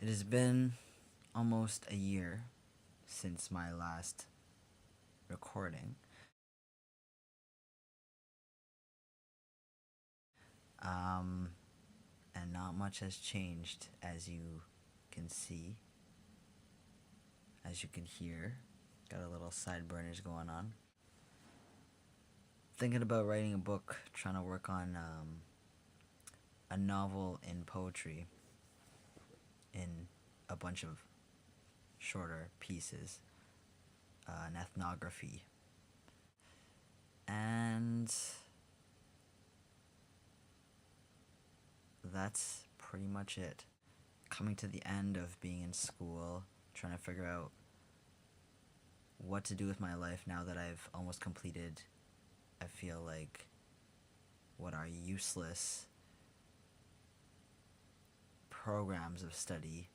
It has been almost a year since my last recording. Um, and not much has changed, as you can see, as you can hear. Got a little sideburners going on. Thinking about writing a book, trying to work on a novel in poetry in a bunch of shorter pieces, an ethnography. And that's pretty much it. Coming to the end of being in school, trying to figure out what to do with my life now that I've almost completed, I feel like, what are useless programs of study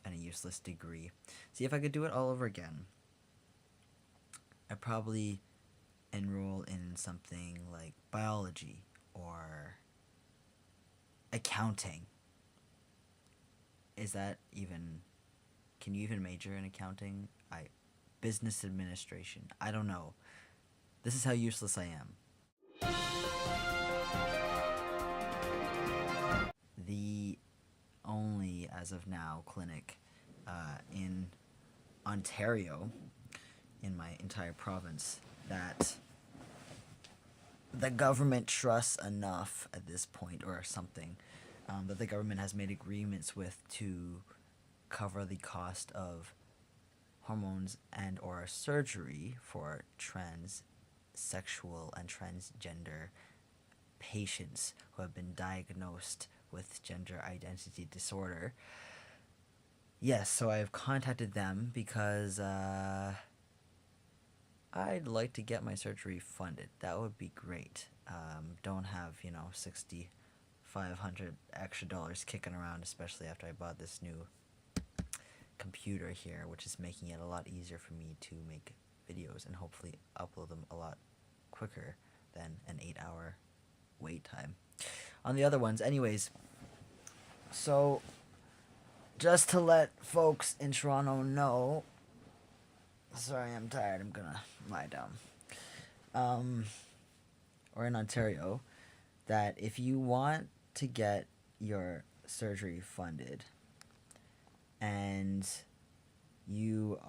and a useless degree. See, if I could do it all over again, I'd probably enroll in something like biology or accounting. Is that even, can you even major in accounting? Business administration. I don't know. This is how useless I am. The only, as of now, clinic in Ontario, in my entire province, that the government trusts enough at this point, or something, that the government has made agreements with to cover the cost of hormones and or surgery for transsexual and transgender patients who have been diagnosed with gender identity disorder. Yes, so I've contacted them because I'd like to get my surgery funded. That would be great. Don't have, $6,500 extra dollars kicking around, especially after I bought this new computer here, which is making it a lot easier for me to make videos and hopefully upload them a lot quicker than an 8-hour wait time on the other ones. Anyways, so just to let folks in Toronto know, sorry, I'm tired, I'm gonna lie down, or in Ontario, that if you want to get your surgery funded and you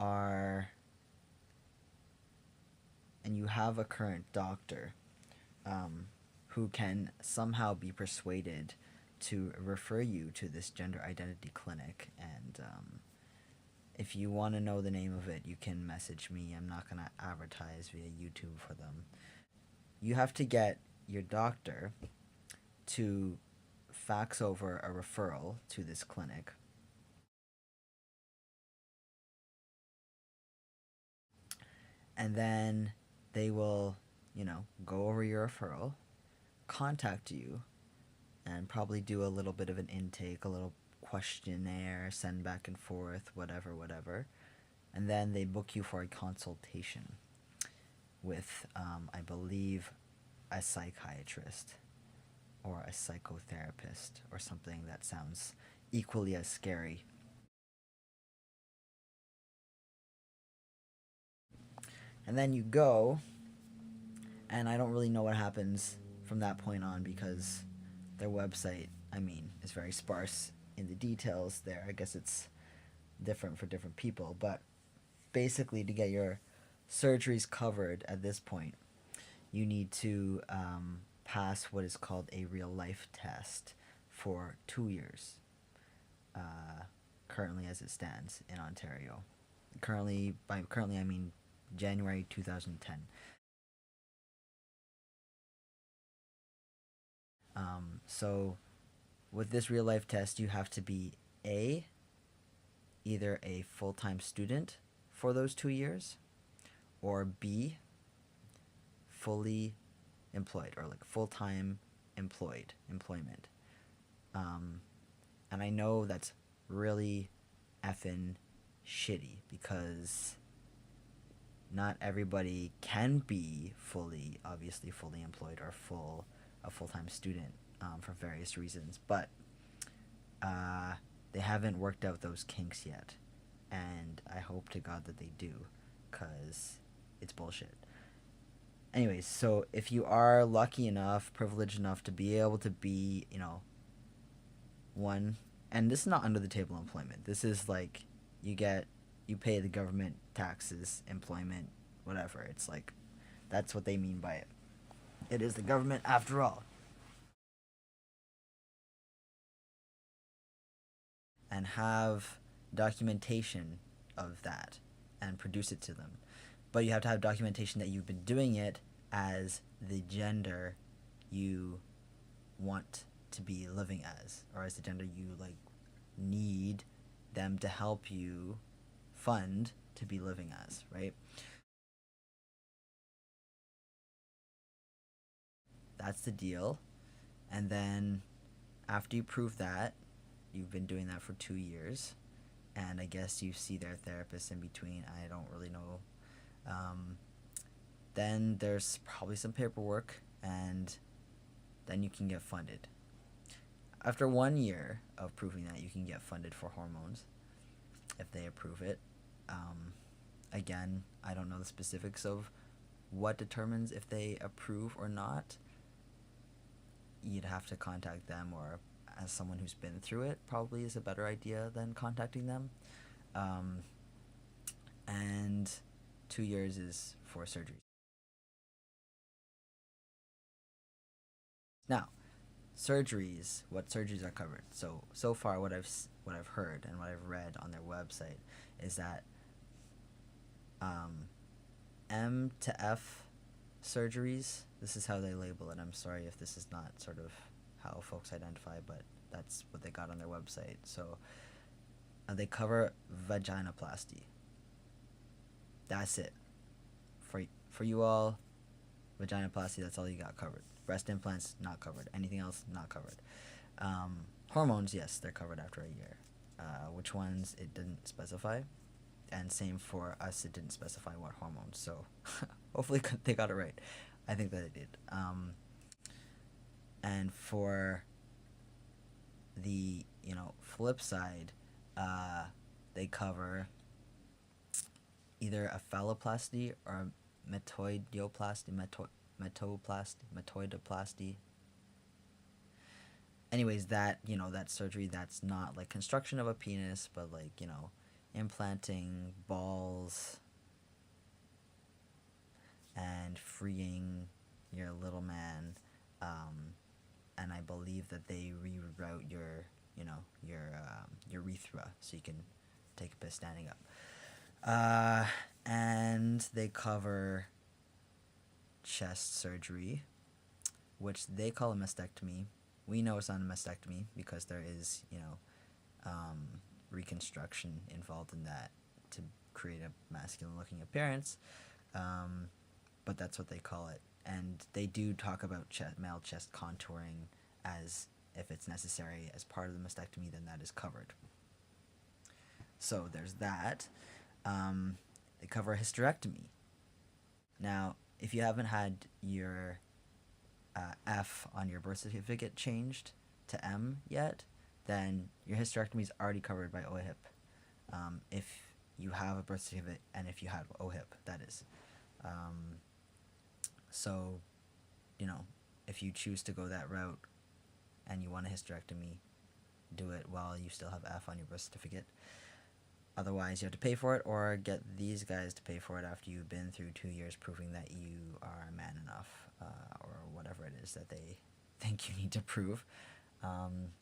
have a current doctor who can somehow be persuaded to refer you to this gender identity clinic, and if you want to know the name of it, you can message me. I'm not going to advertise via YouTube for them. You have to get your doctor to fax over a referral to this clinic. And then they will, go over your referral, contact you, and probably do a little bit of an intake, a little questionnaire, send back and forth, whatever. And then they book you for a consultation with, I believe, a psychiatrist or a psychotherapist or something that sounds equally as scary. And then you go, and I don't really know what happens from that point on because their website, is very sparse in the details there. I guess it's different for different people, but basically to get your surgeries covered at this point, you need to pass what is called a real life test for 2 years, currently as it stands in Ontario. By currently I mean January 2010. So with this real life test, you have to be either a full-time student for those 2 years, or B, fully employed, or like full-time employment. And I know that's really effing shitty because not everybody can be obviously fully employed or a full-time student, for various reasons. But they haven't worked out those kinks yet, and I hope to God that they do, because it's bullshit. Anyways, so if you are lucky enough, privileged enough to be able to be, one, and this is not under the table employment. This is like you get, you pay the government taxes, employment, whatever. It's like that's what they mean by it. It is the government after all. And have documentation of that and produce it to them. But you have to have documentation that you've been doing it as the gender you want to be living as, or as the gender you like need them to help you fund to be living as, right? That's the deal. And then after you prove that, you've been doing that for 2 years, and I guess you see their therapist in between. I don't really know. Um, then there's probably some paperwork, and then you can get funded. After 1 year of proving that, you can get funded for hormones if they approve it. Um, Again, I don't know the specifics of what determines if they approve or not. You'd have to contact them, or as someone who's been through it probably is a better idea than contacting them. Um, and 2 years is for surgery. Now, surgeries. What surgeries are covered? So far, what I've heard and what I've read on their website is that um, M to F surgeries. This is how they label it. I'm sorry if this is not sort of how folks identify, but that's what they got on their website. So they cover vaginoplasty. That's it. For you all, vaginoplasty. That's all you got covered. Breast implants not covered. Anything else not covered. Hormones, yes, they're covered after a year. Which ones it didn't specify, and same for us, it didn't specify what hormones. So hopefully they got it right. I think that it did. And for the flip side, they cover either a phalloplasty or a metoidoplasty. Anyways, that surgery that's not like construction of a penis, but like implanting balls and freeing your little man. And I believe that they reroute your urethra so you can take a piss standing up. And they cover chest surgery, which they call a mastectomy. We know it's not a mastectomy because there is reconstruction involved in that to create a masculine looking appearance. But that's what they call it. And they do talk about male chest contouring, as if it's necessary as part of the mastectomy, then that is covered. So there's that. They cover a hysterectomy. Now, if you haven't had your F on your birth certificate changed to M yet, then your hysterectomy is already covered by OHIP. If you have a birth certificate, and if you have OHIP, that is. So, if you choose to go that route and you want a hysterectomy, do it while you still have F on your birth certificate. Otherwise, you have to pay for it, or get these guys to pay for it after you've been through 2 years proving that you are man enough, or whatever it is that they think you need to prove. And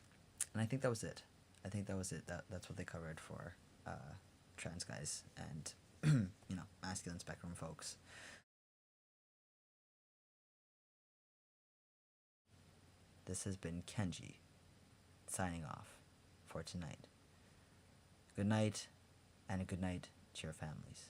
I think that was it. That's what they covered for trans guys and masculine spectrum folks. This has been Kenji, signing off for tonight. Good night, and a good night to your families.